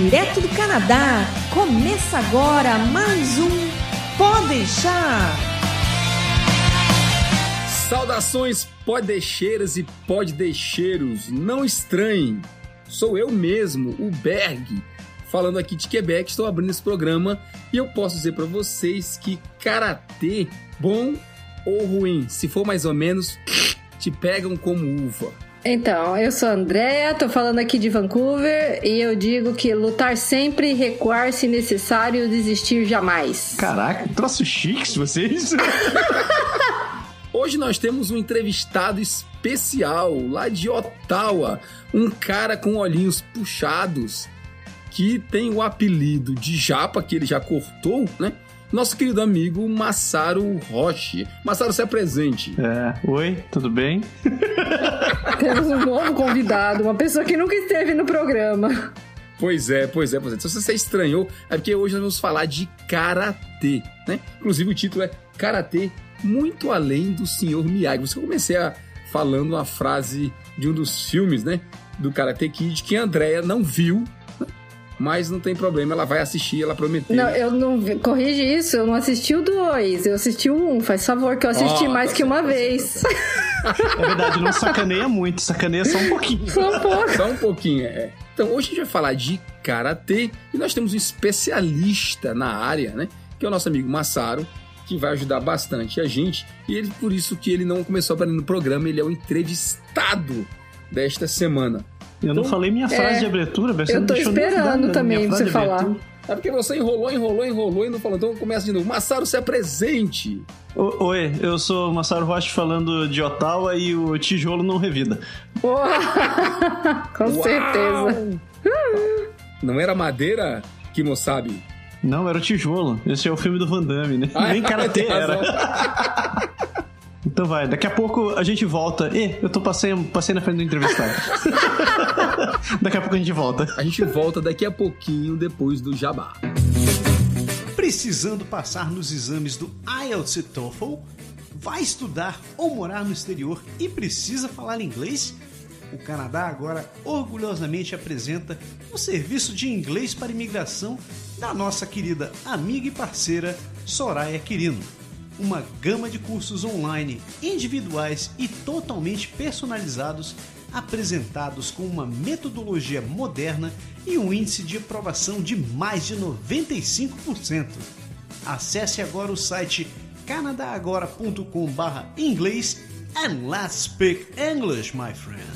direto do Canadá. Começa agora mais um Pode Deixar. Saudações podeixeiras e poddeixeiros, não estranhem, sou eu mesmo, o Berg, falando aqui de Quebec. Estou abrindo esse programa e eu posso dizer para vocês que karatê, bom ou ruim, se for mais ou menos, te pegam como uva. Então, eu sou a Andrea, tô falando aqui de Vancouver e eu digo que lutar sempre, recuar se necessário, desistir jamais. Caraca, troço chique vocês. Hoje nós temos um entrevistado especial lá de Ottawa, um cara com olhinhos puxados, que tem o apelido de Japa, que ele já cortou, né? Nosso querido amigo Masaru Roshi. Masaru, se apresente. Oi, tudo bem? Temos um novo convidado, uma pessoa que nunca esteve no programa. Pois é. Se você estranhou, é porque hoje nós vamos falar de karatê, né? Inclusive o título é Karatê Muito Além do Sr. Miyagi. Você comecei falando uma frase de um dos filmes, né? Do Karate Kid, que a Andrea não viu, mas não tem problema, ela vai assistir, ela prometeu. Não, eu não... Corrige isso, eu não assisti o 2, eu assisti o 1. Faz favor, que eu assisti mais que uma vez. É verdade, não sacaneia muito, sacaneia só um pouquinho. Só um pouquinho, Então, hoje a gente vai falar de karatê e nós temos um especialista na área, né? Que é o nosso amigo Masaru, que vai ajudar bastante a gente. E ele, por isso que ele não começou a aprender no programa, ele é o entrevistado desta semana. Eu não falei minha frase de abertura, você eu não tô deixou esperando também você falar. É porque você enrolou e não falou. Então começa de novo. Masaru, se apresente. Oi, eu sou o Masaru Roshi falando de Ottawa e o tijolo não revida. Com certeza. Não era madeira, Kimosabi? Não, era o tijolo. Esse é o filme do Van Damme, né? Nem karatê era. Então vai, daqui a pouco a gente volta. Eu passei na frente do entrevistado. Daqui a pouco a gente volta. A gente volta daqui a pouquinho, depois do jabá. Precisando passar nos exames do IELTS e TOEFL? Vai estudar ou morar no exterior e precisa falar inglês? O Canadá agora orgulhosamente apresenta o serviço de inglês para imigração da nossa querida amiga e parceira Soraya Quirino. Uma gama de cursos online, individuais e totalmente personalizados, apresentados com uma metodologia moderna e um índice de aprovação de mais de 95%. Acesse agora o site canadagora.com/inglês and let's speak English, my friend.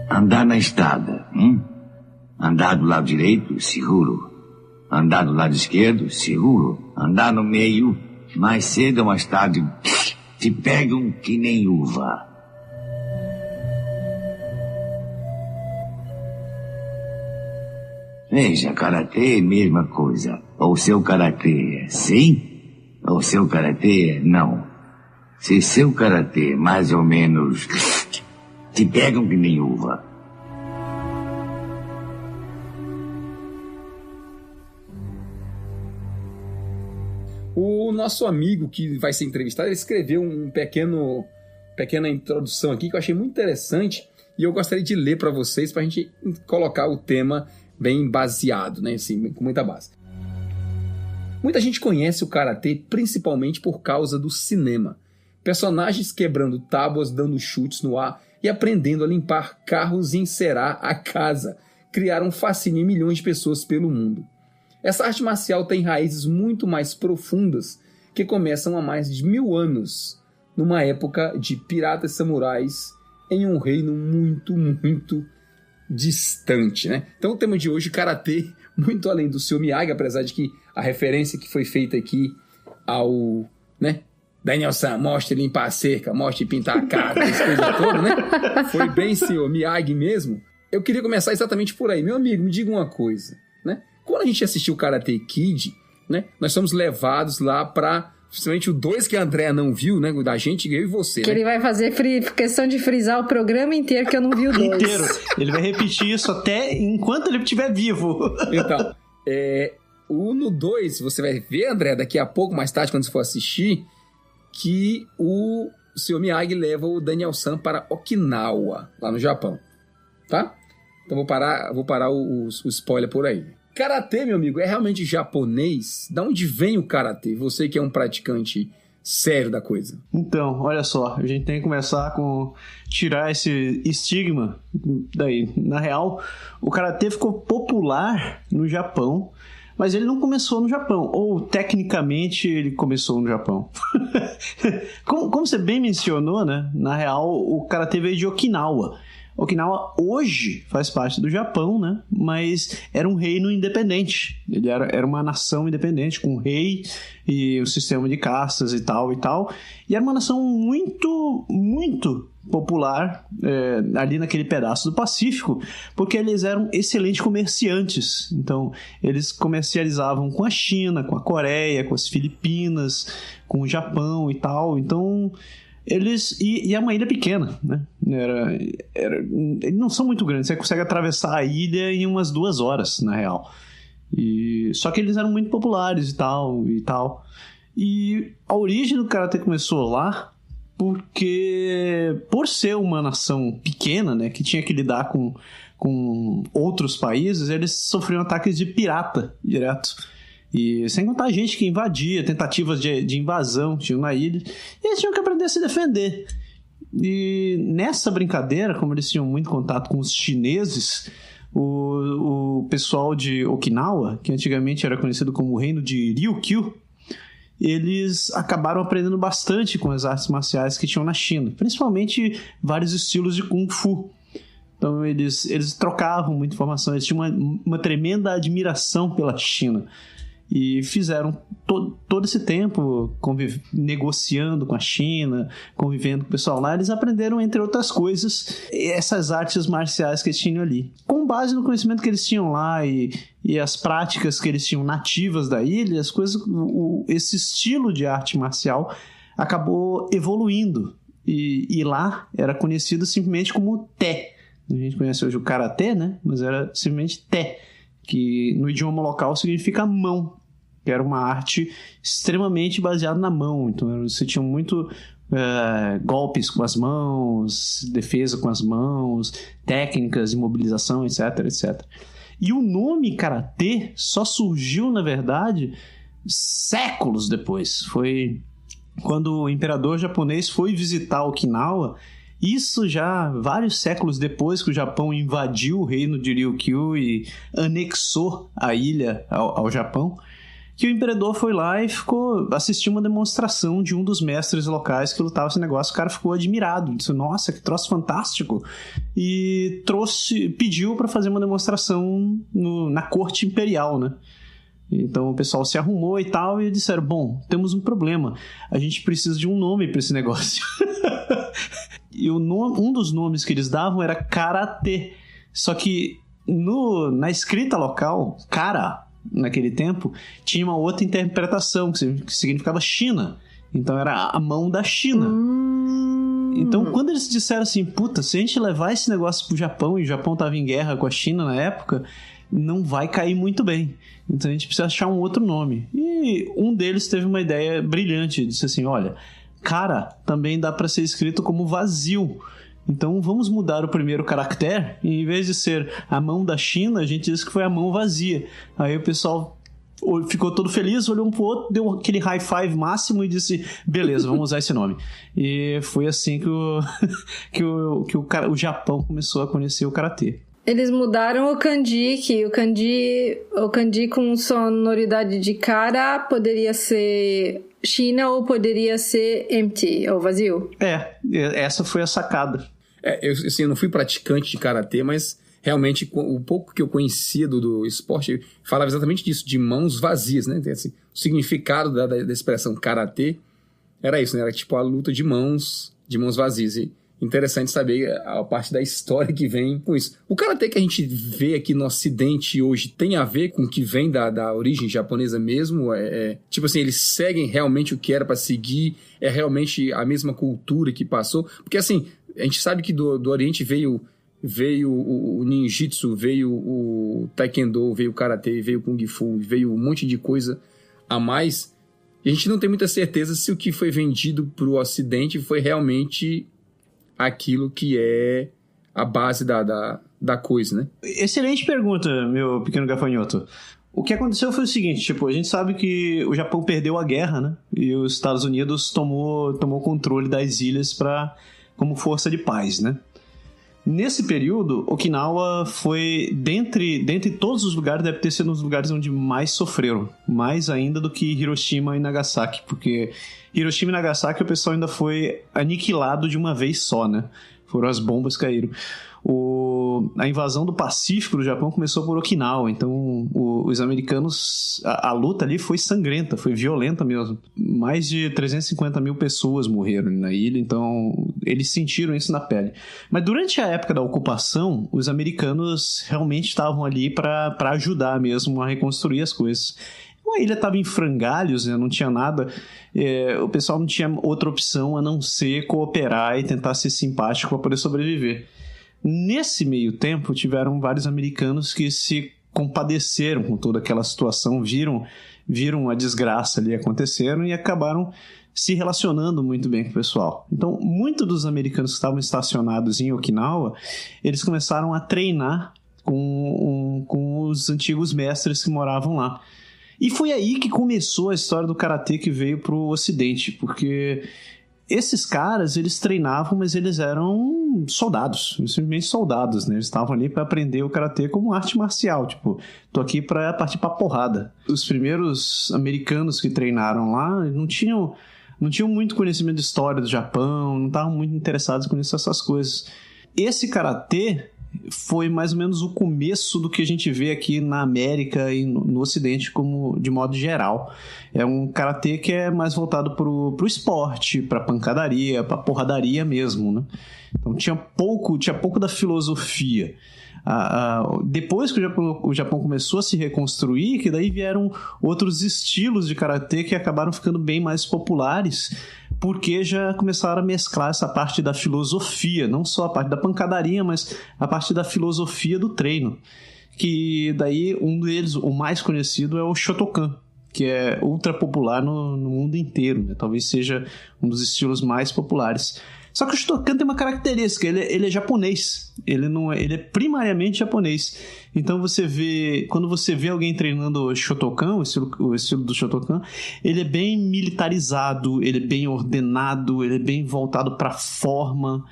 Andar na estrada, Andar do lado direito, seguro. Andar do lado esquerdo, seguro. Andar no meio, mais cedo ou mais tarde, te pegam que nem uva. Veja, karatê é a mesma coisa. Ou seu karatê é sim, ou seu karatê é não. Se seu karatê é mais ou menos... te pegam que nem uva. O nosso amigo que vai ser entrevistado, ele escreveu uma pequena introdução aqui que eu achei muito interessante e eu gostaria de ler para vocês, para a gente colocar o tema bem baseado, né? Assim, com muita base. Muita gente conhece o karatê principalmente por causa do cinema. Personagens quebrando tábuas, dando chutes no ar e aprendendo a limpar carros e encerar a casa, criaram um fascínio em milhões de pessoas pelo mundo. Essa arte marcial tem raízes muito mais profundas que começam há mais de 1000 anos, numa época de piratas samurais em um reino muito, muito distante, né? Então o tema de hoje, karatê, muito além do Sr. Miyagi, apesar de que a referência que foi feita aqui ao, né, Daniel-san, mostre limpar a cerca, mostre pintar a casa, essa coisa toda, né? Foi bem Sr. Miyagi mesmo. Eu queria começar exatamente por aí. Meu amigo, me diga uma coisa, né? Quando a gente assistiu o Karate Kid, né, nós somos levados lá para Principalmente o 2 que a Andréa não viu, né? Da gente, eu e você, Que né? ele vai fazer questão de frisar o programa inteiro que eu não vi o 2. Inteiro. Ele vai repetir isso até enquanto ele estiver vivo. Então, no 2, você vai ver, André, daqui a pouco, mais tarde, quando você for assistir, que o Sr. Miyagi leva o Daniel-san para Okinawa, lá no Japão. Tá? Então vou parar o spoiler por aí. Karatê, meu amigo, é realmente japonês? Da onde vem o karatê? Você que é um praticante sério da coisa. Então, olha só, a gente tem que começar com tirar esse estigma daí. Na real, o karatê ficou popular no Japão, mas ele não começou no Japão, ou tecnicamente ele começou no Japão. Como você bem mencionou, né? Na real, o karatê veio de Okinawa. Okinawa hoje faz parte do Japão, né? Mas era um reino independente. Ele era uma nação independente, com um rei e o sistema de castas e tal e tal. E era uma nação muito, muito popular ali naquele pedaço do Pacífico, porque eles eram excelentes comerciantes. Então, eles comercializavam com a China, com a Coreia, com as Filipinas, com o Japão e tal. Então... E é uma ilha pequena, né? Eles não são muito grandes. Você consegue atravessar a ilha em umas 2 horas, na real. Só que eles eram muito populares e tal, e tal. E a origem do karatê começou lá porque, por ser uma nação pequena, né? Que tinha que lidar com outros países, eles sofriam ataques de pirata direto. E sem contar a gente que invadia, tentativas de invasão tinham na ilha, e eles tinham que aprender a se defender. E nessa brincadeira, como eles tinham muito contato com os chineses, o pessoal de Okinawa, que antigamente era conhecido como o reino de Ryukyu, eles acabaram aprendendo bastante com as artes marciais que tinham na China, principalmente vários estilos de Kung Fu. Então eles trocavam muita informação, eles tinham uma tremenda admiração pela China. E fizeram todo esse tempo negociando com a China, convivendo com o pessoal lá. Eles aprenderam, entre outras coisas, essas artes marciais que eles tinham ali. Com base no conhecimento que eles tinham lá e as práticas que eles tinham nativas da ilha, esse estilo de arte marcial acabou evoluindo. E lá era conhecido simplesmente como Té. A gente conhece hoje o Karatê, né? Mas era simplesmente Té, que no idioma local significa mão, que era uma arte extremamente baseada na mão. Então você tinha muito golpes com as mãos, defesa com as mãos, técnicas de mobilização, etc, etc. E o nome Karatê só surgiu, na verdade, séculos depois. Foi quando o imperador japonês foi visitar Okinawa. Isso já vários séculos depois que o Japão invadiu o reino de Ryukyu e anexou a ilha ao Japão, que o imperador foi lá e assistiu uma demonstração de um dos mestres locais que lutava esse negócio. O cara ficou admirado, disse, nossa, que troço fantástico, e pediu para fazer uma demonstração na corte imperial, né? Então o pessoal se arrumou e tal, e disseram, bom, temos um problema, a gente precisa de um nome para esse negócio. E um dos nomes que eles davam era Karatê. Só que na escrita local, Kara, naquele tempo, tinha uma outra interpretação, que significava China. Então era a mão da China. Então quando eles disseram assim, puta, se a gente levar esse negócio pro Japão, e o Japão tava em guerra com a China na época, não vai cair muito bem. Então a gente precisa achar um outro nome. E um deles teve uma ideia brilhante, disse assim, olha, Kara também dá para ser escrito como vazio. Então vamos mudar o primeiro caractere e em vez de ser a mão da China, a gente diz que foi a mão vazia. Aí o pessoal ficou todo feliz, olhou um pro outro, deu aquele high five máximo e disse, beleza, vamos usar esse nome. E foi assim que o Japão começou a conhecer o karatê. Eles mudaram o kanji, que o kanji com sonoridade de cara poderia ser China ou poderia ser empty, ou vazio. Essa foi a sacada. Eu não fui praticante de karatê, mas realmente o pouco que eu conhecia do esporte falava exatamente disso, de mãos vazias, né? Assim, o significado da expressão karatê era isso, né? Era tipo a luta de mãos vazias. E interessante saber a parte da história que vem com isso. O karatê que a gente vê aqui no Ocidente hoje tem a ver com o que vem da origem japonesa mesmo? Tipo assim, eles seguem realmente o que era para seguir? É realmente a mesma cultura que passou? Porque assim, a gente sabe que do Oriente veio o ninjitsu, veio o taekwondo, veio o karatê, veio o kung fu, veio um monte de coisa a mais. E a gente não tem muita certeza se o que foi vendido para o Ocidente foi realmente aquilo que é a base da coisa, né? Excelente pergunta, meu pequeno gafanhoto. O que aconteceu foi o seguinte, tipo, a gente sabe que o Japão perdeu a guerra, né? E os Estados Unidos tomou controle das ilhas como força de paz, né? Nesse período, Okinawa foi, dentre todos os lugares, deve ter sido um dos lugares onde mais sofreram. Mais ainda do que Hiroshima e Nagasaki, porque Hiroshima e Nagasaki o pessoal ainda foi aniquilado de uma vez só, né? Foram as bombas que caíram. A invasão do Pacífico do Japão começou por Okinawa, então os americanos, a luta ali foi sangrenta, foi violenta mesmo. Mais de 350 mil pessoas morreram na ilha, então eles sentiram isso na pele. Mas durante a época da ocupação, os americanos realmente estavam ali para ajudar mesmo a reconstruir as coisas. A ilha estava em frangalhos, né? Não tinha nada, o pessoal não tinha outra opção a não ser cooperar e tentar ser simpático para poder sobreviver. Nesse meio tempo, tiveram vários americanos que se compadeceram com toda aquela situação, viram a desgraça ali acontecendo e acabaram se relacionando muito bem com o pessoal. Então, muitos dos americanos que estavam estacionados em Okinawa, eles começaram a treinar com os antigos mestres que moravam lá. E foi aí que começou a história do karatê que veio para o Ocidente, porque esses caras, eles treinavam, mas eles eram soldados, simplesmente soldados, né? Eles estavam ali para aprender o karatê como arte marcial, tipo, tô aqui para partir pra porrada. Os primeiros americanos que treinaram lá não tinham muito conhecimento de história do Japão, não estavam muito interessados com essas coisas. Esse karatê foi mais ou menos o começo do que a gente vê aqui na América e no Ocidente como de modo geral. É um karatê que é mais voltado pro esporte, pra pancadaria, pra porradaria mesmo, né? Então tinha pouco da filosofia. Depois que o Japão começou a se reconstruir, que daí vieram outros estilos de karatê que acabaram ficando bem mais populares, porque já começaram a mesclar essa parte da filosofia, não só a parte da pancadaria, mas a parte da filosofia do treino. Que daí um deles, o mais conhecido, é o Shotokan, que é ultra popular no mundo inteiro, né? Talvez seja um dos estilos mais populares. Só que o Shotokan tem uma característica, ele é japonês, ele é primariamente japonês. Então quando você vê alguém treinando o Shotokan, o estilo do Shotokan, ele é bem militarizado, ele é bem ordenado, ele é bem voltado para forma,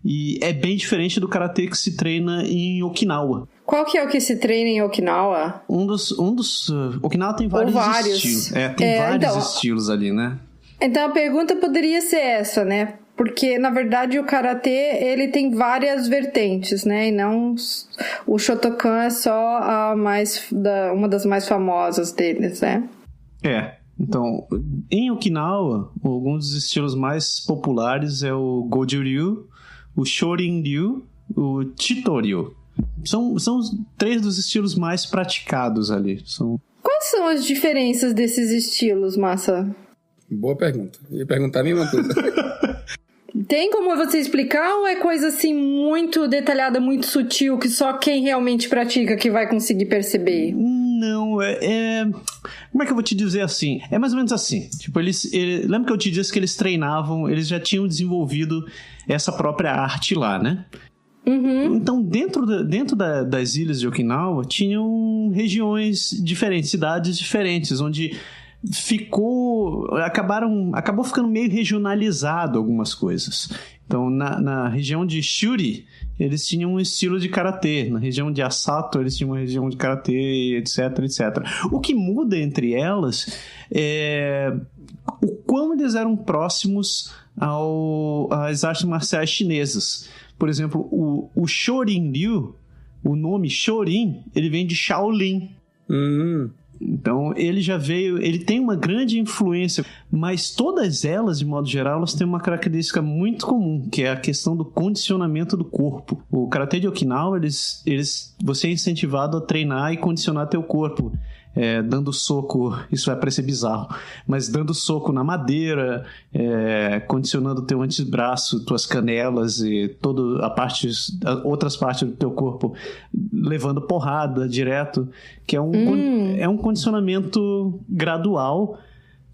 e é bem diferente do karatê que se treina em Okinawa. Qual que é o que se treina em Okinawa? Okinawa tem vários estilos. Tem vários estilos ali, né? Então a pergunta poderia ser essa, né? Porque, na verdade, o karatê, ele tem várias vertentes, né? E não... O Shotokan é só uma das mais famosas deles, né? Então, em Okinawa, alguns dos estilos mais populares é o Goju-ryu, o Shorin-ryu, o Chito-ryu. São os 3 dos estilos mais praticados ali. Quais são as diferenças desses estilos, Massa? Boa pergunta. Eu ia perguntar a mesma coisa. Tem como você explicar ou é coisa assim muito detalhada, muito sutil, que só quem realmente pratica que vai conseguir perceber? Não, como é que eu vou te dizer assim? É mais ou menos assim. Tipo, lembra que eu te disse que eles treinavam, eles já tinham desenvolvido essa própria arte lá, né? Uhum. Então, dentro das ilhas de Okinawa, tinham regiões diferentes, cidades diferentes, onde acabou ficando meio regionalizado algumas coisas. Então, na região de Shuri, eles tinham um estilo de karatê. Na região de Asato, eles tinham uma região de karatê, etc, etc. O que muda entre elas é o quão eles eram próximos às artes marciais chinesas. Por exemplo, o Shorin-ryu, o nome Shorin, ele vem de Shaolin. Então ele tem uma grande influência, mas todas elas, de modo geral, elas têm uma característica muito comum, que é a questão do condicionamento do corpo. O Karatê de Okinawa, você é incentivado a treinar e condicionar teu corpo. Dando soco, isso vai parecer bizarro, mas dando soco na madeira, condicionando teu antebraço, tuas canelas e outras partes do teu corpo levando porrada direto, que é um condicionamento gradual,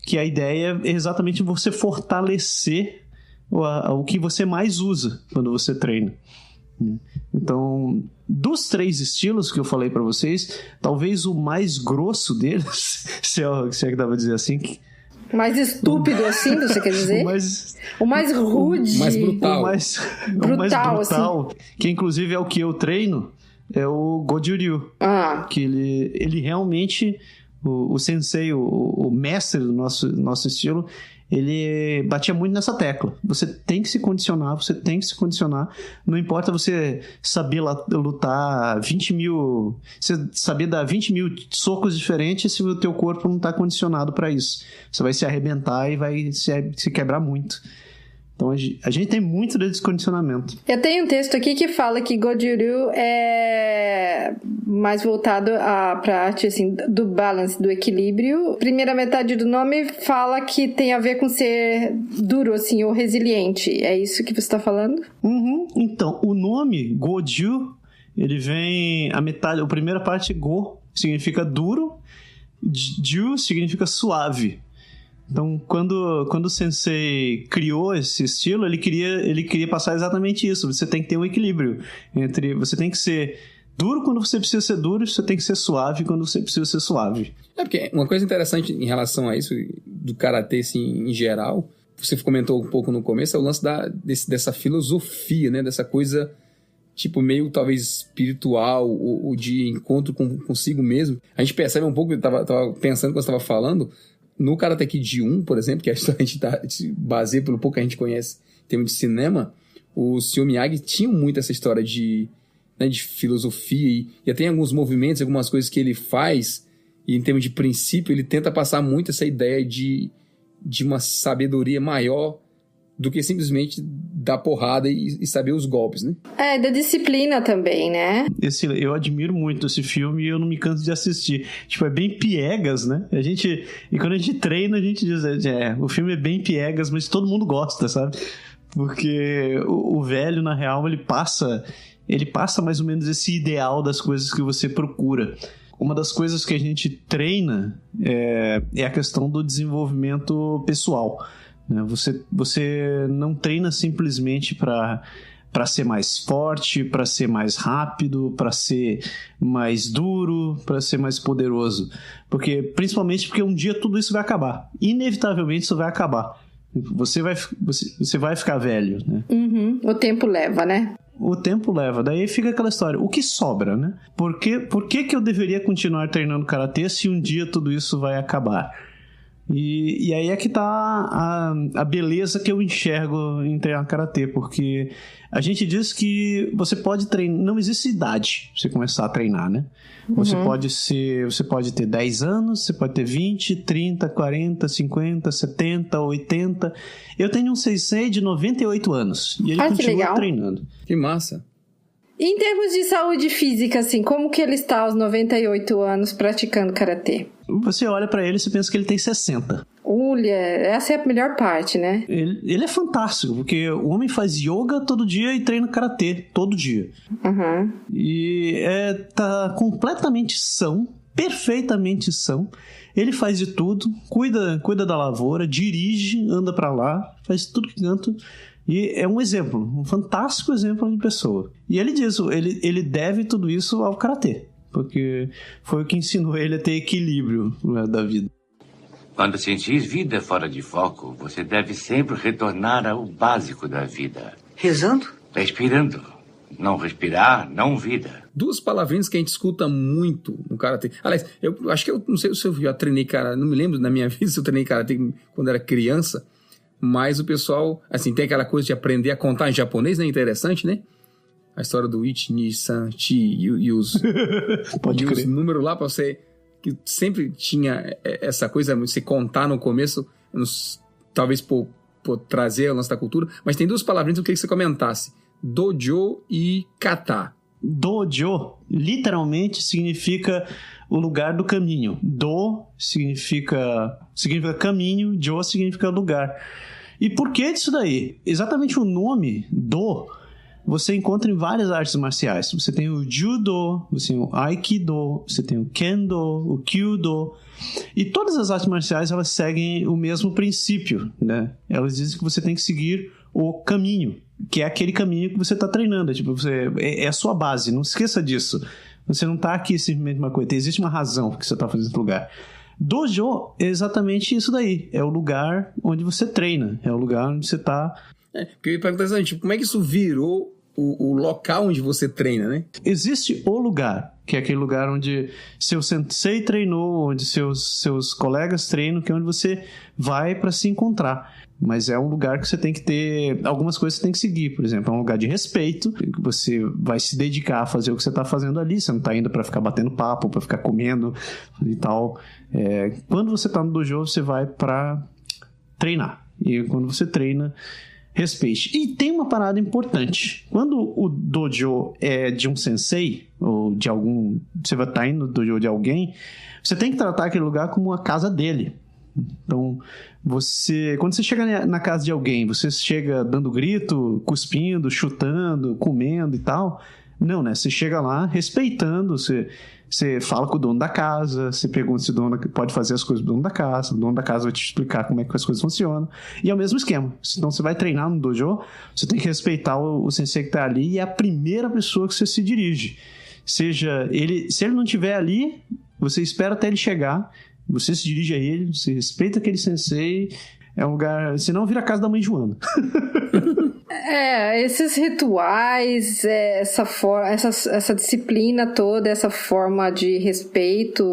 que a ideia é exatamente você fortalecer o que você mais usa quando você treina. Então, dos 3 estilos que eu falei pra vocês, talvez o mais grosso deles, se é que dá pra dizer assim, mais estúpido assim, você quer dizer? O mais rude, o mais brutal, o mais brutal assim. Que inclusive é o que eu treino, é o Goju-ryu. Que ele realmente, o sensei, o mestre do nosso estilo, ele batia muito nessa tecla. Você tem que se condicionar, não importa você saber saber dar 20 mil socos diferentes se o teu corpo não está condicionado para isso. Você vai se arrebentar e vai se quebrar muito. Então a gente tem muito de descondicionamento. Eu tenho um texto aqui que fala que Goju-ryu é mais voltado para a arte assim, do balance, do equilíbrio. Primeira metade do nome fala que tem a ver com ser duro assim, ou resiliente. É isso que você está falando? Então, o nome Goju, ele vem a primeira parte Go significa duro, Ju significa suave. Então, quando o sensei criou esse estilo, ele queria passar exatamente isso. Você tem que ter um equilíbrio entre... Você tem que ser duro quando você precisa ser duro, e você tem que ser suave quando você precisa ser suave. Porque uma coisa interessante em relação a isso, do karatê assim, em geral, você comentou um pouco no começo, é o lance dessa filosofia, né? Dessa coisa tipo meio talvez espiritual, ou de encontro consigo mesmo. A gente percebe um pouco, eu tava pensando quando você estava falando... No Karate Kid 1, por exemplo, que a gente se baseia pelo pouco que a gente conhece em termos de cinema, o Sr. Miyagi tinha muito essa história de filosofia e até em alguns movimentos, algumas coisas que ele faz, e em termos de princípio, ele tenta passar muito essa ideia de uma sabedoria maior do que simplesmente dar porrada e saber os golpes, né? Da disciplina também, né? Eu admiro muito esse filme e eu não me canso de assistir. Tipo, é bem piegas, né? E quando a gente treina, a gente diz, o filme é bem piegas, mas todo mundo gosta, sabe? Porque o velho, na real, ele passa mais ou menos esse ideal das coisas que você procura. Uma das coisas que a gente treina é a questão do desenvolvimento pessoal. Você não treina simplesmente para ser mais forte, para ser mais rápido, para ser mais duro, para ser mais poderoso. Principalmente porque um dia tudo isso vai acabar. Inevitavelmente isso vai acabar. Você vai ficar velho, né? O tempo leva, né? O tempo leva. Daí fica aquela história. O que sobra, né? Por que eu deveria continuar treinando karatê se um dia tudo isso vai acabar? E aí é que tá a beleza que eu enxergo em treinar karatê, porque a gente diz que você pode treinar, não existe idade pra você começar a treinar, né? Você pode ter 10 anos, você pode ter 20, 30, 40, 50, 70, 80. Eu tenho um sensei de 98 anos e ele continua treinando. Que massa! Em termos de saúde física, assim, como que ele está aos 98 anos praticando karatê? Você olha pra ele e você pensa que ele tem 60. Olha, essa é a melhor parte, né? Ele é fantástico, porque o homem faz yoga todo dia e treina karatê todo dia. E tá completamente são, perfeitamente são. Ele faz de tudo, cuida da lavoura, dirige, anda pra lá, faz tudo que canta. E é um exemplo, um fantástico exemplo de pessoa. E ele diz, ele deve tudo isso ao karatê, porque foi o que ensinou ele a ter equilíbrio da vida. Quando sentir vida fora de foco, você deve sempre retornar ao básico da vida. Rezando? Respirando. Não respirar, não vida. Duas palavrinhas que a gente escuta muito no karatê. Aliás, eu acho que eu não sei se eu já treinei karatê, não me lembro na minha vida se eu treinei karatê quando era criança. Mas o pessoal, assim, tem aquela coisa de aprender a contar em japonês, né? Interessante, né? A história do Ichi, Ni, San, Chi e os números lá pra você... que sempre tinha essa coisa, você contar no começo, talvez por trazer o lance da cultura, mas tem duas palavrinhas que eu queria que você comentasse: dojo e kata. Dojo literalmente significa o lugar do caminho. Do significa caminho, jo significa lugar. E por que disso daí? Exatamente o nome do você encontra em várias artes marciais. Você tem o judo, você tem o aikido, você tem o kendo, o kyudo. E todas as artes marciais, elas seguem o mesmo princípio, né? Elas dizem que você tem que seguir o caminho, que é aquele caminho que você está treinando. Tipo, é a sua base, não esqueça disso. Você não está aqui simplesmente uma coisa, existe uma razão que você está fazendo esse lugar. Dojo é exatamente isso daí, é o lugar onde você treina, é o lugar onde você está... Porque eu ia perguntar assim, tipo, como é que isso virou o local onde você treina, né? Existe o lugar, que é aquele lugar onde seu sensei treinou, onde seus colegas treinam, que é onde você vai para se encontrar. Mas é um lugar que você tem que ter... Algumas coisas você tem que seguir. Por exemplo, é um lugar de respeito. Você vai se dedicar a fazer o que você está fazendo ali. Você não está indo para ficar batendo papo, para ficar comendo e tal. Quando você está no dojo, você vai para treinar. E quando você treina, respeite. E tem uma parada importante. Quando o dojo é de um sensei, ou de algum... Você vai estar indo no dojo de alguém, você tem que tratar aquele lugar como a casa dele. Então, quando você chega na casa de alguém, você chega dando grito, cuspindo, chutando, comendo e tal. Não, né? Você chega lá respeitando, você fala com o dono da casa, você pergunta se o dono pode fazer as coisas do dono da casa, o dono da casa vai te explicar como é que as coisas funcionam. E é o mesmo esquema. Então, você vai treinar no dojo, você tem que respeitar o sensei que está ali e é a primeira pessoa que você se dirige. Se ele não estiver ali, você espera até ele chegar. Você se dirige a ele, você respeita aquele sensei. É um lugar... Senão vira a casa da mãe Joana. Esses rituais, essa disciplina toda, essa forma de respeito,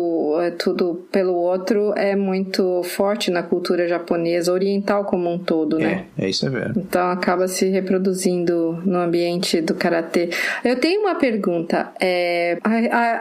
tudo pelo outro, é muito forte na cultura japonesa, oriental como um todo, né? Isso é verdade. Então acaba se reproduzindo no ambiente do karatê. Eu tenho uma pergunta,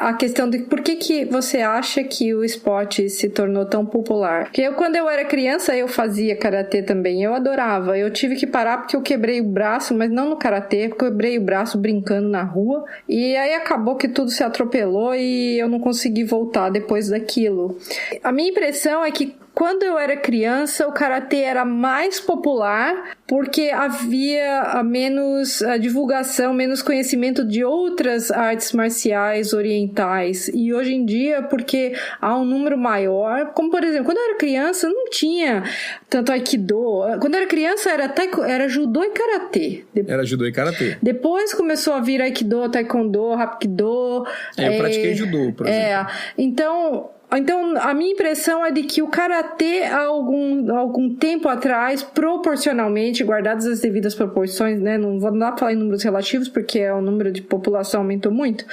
a questão de por que você acha que o esporte se tornou tão popular? Porque quando eu era criança, eu fazia karatê também, eu adorava. Eu tive que parar porque eu quebrei o braço, mas não no karatê, porque eu quebrei o braço brincando na rua, e aí acabou que tudo se atropelou e eu não consegui voltar depois daquilo. A minha impressão é que quando eu era criança, o karatê era mais popular porque havia menos divulgação, menos conhecimento de outras artes marciais orientais. E hoje em dia, porque há um número maior, como por exemplo, quando eu era criança, não tinha tanto aikido. Quando eu era criança, era judô e karatê. Era judô e karatê. Depois começou a vir aikido, taekwondo, hapkido. Eu pratiquei judô, por exemplo. Então, a minha impressão é de que o karatê, há algum tempo atrás, proporcionalmente, guardadas as devidas proporções, né? Não vou dar para falar em números relativos, porque o número de população aumentou muito,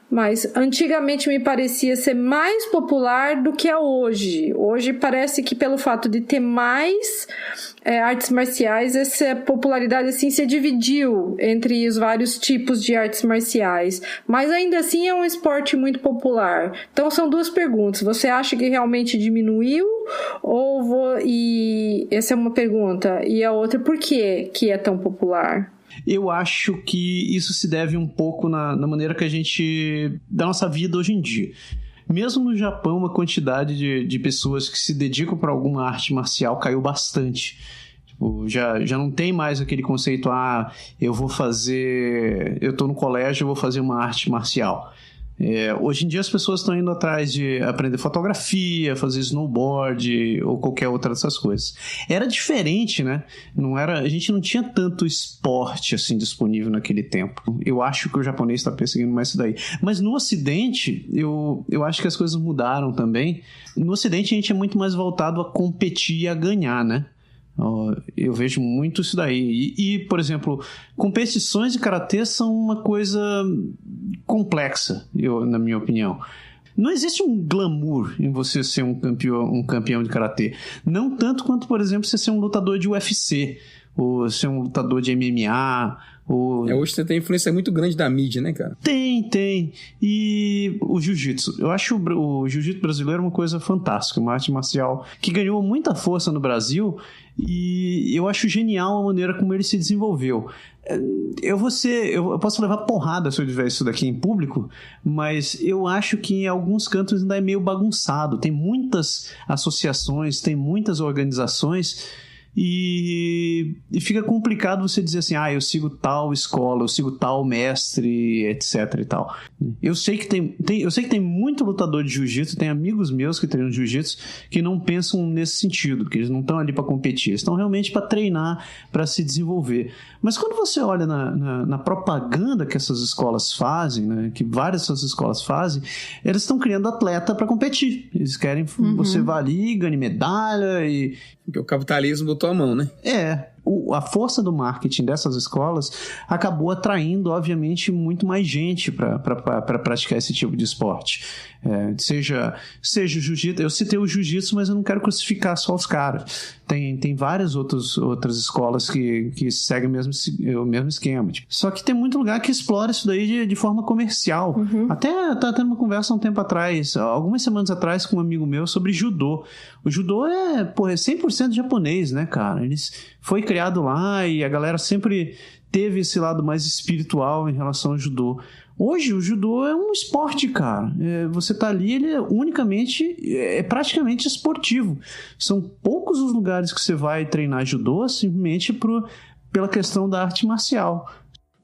mas antigamente me parecia ser mais popular do que é hoje. Hoje parece que pelo fato de ter mais artes marciais, essa popularidade assim se dividiu entre os vários tipos de artes marciais. Mas ainda assim é um esporte muito popular. Então são duas perguntas. Você acha que realmente diminuiu? E essa é uma pergunta. E a outra, por que é tão popular? Eu acho que isso se deve um pouco na maneira que a gente... da nossa vida hoje em dia. Mesmo no Japão, uma quantidade de pessoas que se dedicam para alguma arte marcial caiu bastante. Tipo, já não tem mais aquele conceito, eu tô no colégio, eu vou fazer uma arte marcial. Hoje em dia as pessoas estão indo atrás de aprender fotografia, fazer snowboard ou qualquer outra dessas coisas. Era diferente, né? A gente não tinha tanto esporte assim disponível naquele tempo. Eu acho que o japonês está perseguindo mais isso daí. Mas no Ocidente, eu acho que as coisas mudaram também. No Ocidente a gente é muito mais voltado a competir e a ganhar, né? Eu vejo muito isso daí. E, por exemplo, competições de karatê são uma coisa complexa, na minha opinião. Não existe um glamour em você ser um campeão de karatê. Não tanto quanto, por exemplo, você ser um lutador de UFC, ou ser um lutador de MMA, Hoje você tem influência muito grande da mídia, né, cara? Tem. E o jiu-jitsu. Eu acho o jiu-jitsu brasileiro uma coisa fantástica, uma arte marcial que ganhou muita força no Brasil e eu acho genial a maneira como ele se desenvolveu. Eu posso levar porrada se eu tiver isso daqui em público, mas eu acho que em alguns cantos ainda é meio bagunçado. Tem muitas associações, tem muitas organizações e fica complicado você dizer assim, eu sigo tal escola, eu sigo tal mestre, etc e tal. Eu sei que tem muito lutador de jiu-jitsu, tem amigos meus que treinam jiu-jitsu que não pensam nesse sentido, porque eles não estão ali para competir, eles estão realmente para treinar, para se desenvolver. Mas quando você olha na propaganda que essas escolas fazem, né, que várias dessas escolas fazem, eles estão criando atleta para competir. Eles querem você vá ali, ganhe medalha e... Porque o capitalismo botou a mão, né? A força do marketing dessas escolas acabou atraindo, obviamente, muito mais gente para praticar esse tipo de esporte. Seja jiu-jitsu, eu citei o jiu-jitsu, mas eu não quero crucificar só os caras. Tem várias outras escolas que seguem o mesmo esquema. Tipo. Só que tem muito lugar que explora isso daí de forma comercial. Até tá tendo uma conversa um tempo atrás, algumas semanas atrás, com um amigo meu sobre judô. O judô é 100% japonês, né, cara? Foi criado lá e a galera sempre teve esse lado mais espiritual em relação ao judô. Hoje o judô é um esporte, cara. Você tá ali, ele é praticamente esportivo. São poucos os lugares que você vai treinar judô simplesmente pela questão da arte marcial.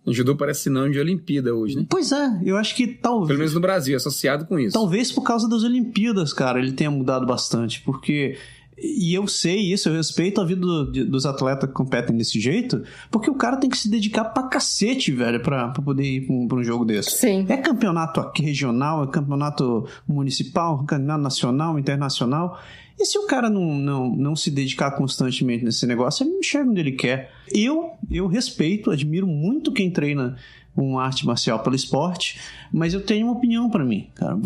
O judô parece sinônimo de Olimpíada hoje, né? Pois é, eu acho que talvez... Pelo menos no Brasil, associado com isso. Talvez por causa das Olimpíadas, cara, ele tenha mudado bastante, porque... E eu sei isso, eu respeito a vida dos atletas que competem desse jeito, porque o cara tem que se dedicar pra cacete, velho, pra poder ir pra um jogo desse. Sim. É campeonato aqui regional, é campeonato municipal, campeonato nacional, internacional. E se o cara não se dedicar constantemente nesse negócio, ele não chega onde ele quer. Eu respeito, admiro muito quem treina uma arte marcial pelo esporte, mas eu tenho uma opinião pra mim, cara.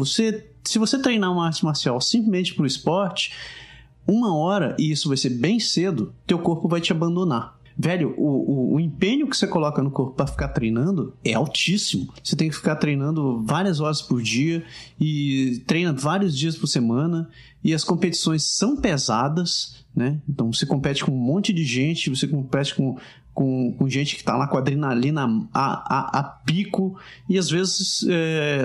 Se você treinar uma arte marcial simplesmente pro esporte... 1 hora, e isso vai ser bem cedo, teu corpo vai te abandonar. Velho, o empenho que você coloca no corpo para ficar treinando é altíssimo. Você tem que ficar treinando várias horas por dia e treina vários dias por semana. E as competições são pesadas, né? Então você compete com um monte de gente, você compete com gente que tá lá com adrenalina a pico, e às vezes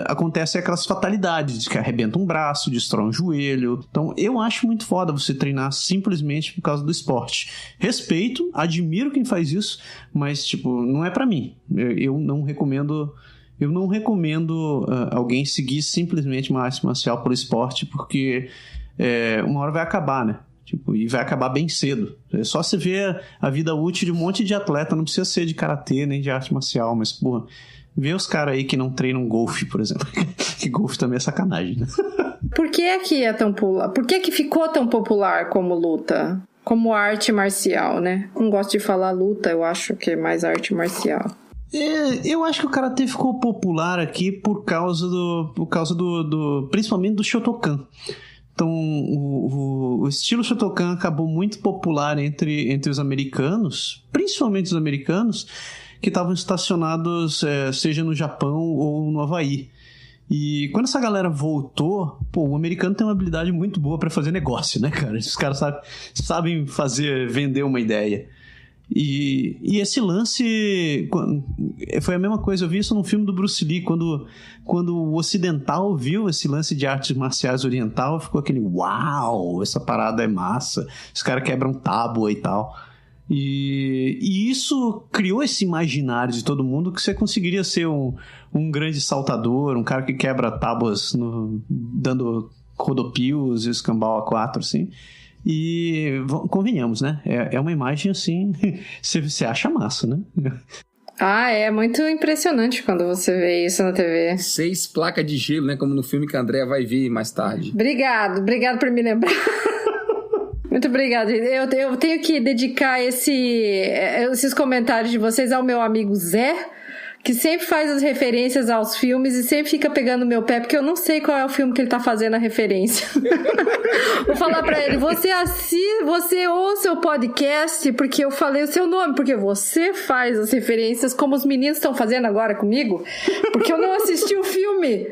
acontecem aquelas fatalidades, que arrebenta um braço, destrói um joelho. Então eu acho muito foda você treinar simplesmente por causa do esporte. Respeito, admiro quem faz isso, mas tipo, não é pra mim. Eu não recomendo alguém seguir simplesmente uma arte marcial por esporte, porque uma hora vai acabar, né? E vai acabar bem cedo. É só você ver a vida útil de um monte de atleta, não precisa ser de karatê nem de arte marcial, mas, porra, vê os caras aí que não treinam golfe, por exemplo. Que golfe também é sacanagem, né? Por que que é tão popular? Por que que ficou tão popular como luta? Como arte marcial, né? Não gosto de falar luta, eu acho que é mais arte marcial. Eu acho que o karatê ficou popular aqui por causa do principalmente do Shotokan. Então, o estilo Shotokan acabou muito popular entre os americanos, principalmente os americanos, que estavam estacionados, seja no Japão ou no Havaí. E quando essa galera voltou, o americano tem uma habilidade muito boa para fazer negócio, né, cara? Esses caras sabem vender uma ideia. E esse lance foi a mesma coisa, eu vi isso no filme do Bruce Lee, quando o ocidental viu esse lance de artes marciais oriental, ficou aquele uau, essa parada é massa, os caras quebram tábua e tal. E isso criou esse imaginário de todo mundo que você conseguiria ser um grande saltador, um cara que quebra tábuas dando rodopios e escambau a 4, assim. E convenhamos, né? É uma imagem assim, você acha massa, né? É muito impressionante quando você vê isso na TV. 6 placas de gelo, né? Como no filme que a Andrea vai ver mais tarde. Obrigado por me lembrar. Muito obrigada. Eu tenho que dedicar esses comentários de vocês ao meu amigo Zé, que sempre faz as referências aos filmes e sempre fica pegando meu pé, porque eu não sei qual é o filme que ele tá fazendo a referência. Vou falar pra ele, você ouça o podcast porque eu falei o seu nome, porque você faz as referências como os meninos estão fazendo agora comigo, porque eu não assisti o filme.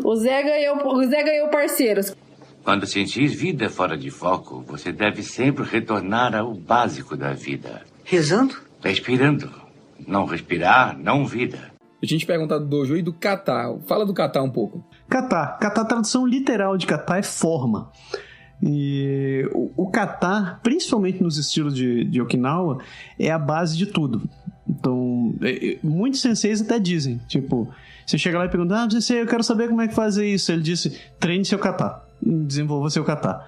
O Zé ganhou parceiros. Quando sentir vida fora de foco, você deve sempre retornar ao básico da vida. Rezando? Respirando. Não respirar, não vida. Eu tinha te perguntado do dojo e do kata. Fala do kata um pouco. Kata, a tradução literal de kata é forma. E o kata, principalmente nos estilos de Okinawa, é a base de tudo. Então, muitos senseis até dizem, tipo, você chega lá e pergunta, sensei, eu quero saber como é que faz isso. Ele disse, treine seu kata, desenvolva seu kata.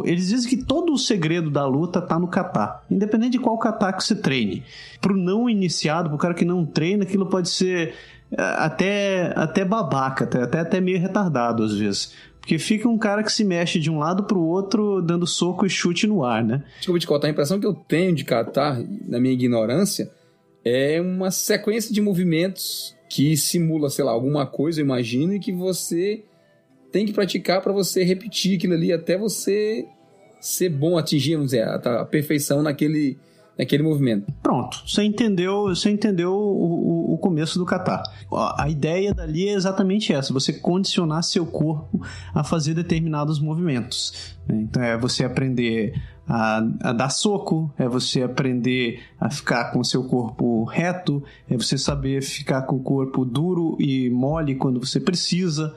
Eles dizem que todo o segredo da luta tá no kata, independente de qual kata que você treine. Pro não iniciado, pro cara que não treina, aquilo pode ser até babaca, até meio retardado às vezes. Porque fica um cara que se mexe de um lado pro outro, dando soco e chute no ar, né? Desculpa te contar, a impressão que eu tenho de kata, na minha ignorância, é uma sequência de movimentos que simula, sei lá, alguma coisa, eu imagino, e que você tem que praticar para você repetir aquilo ali até você ser bom, atingir, vamos dizer, a perfeição naquele movimento. Pronto, você entendeu o começo do kata. A ideia dali é exatamente essa, você condicionar seu corpo a fazer determinados movimentos. Então é você aprender a dar soco, é você aprender a ficar com o seu corpo reto, é você saber ficar com o corpo duro e mole quando você precisa.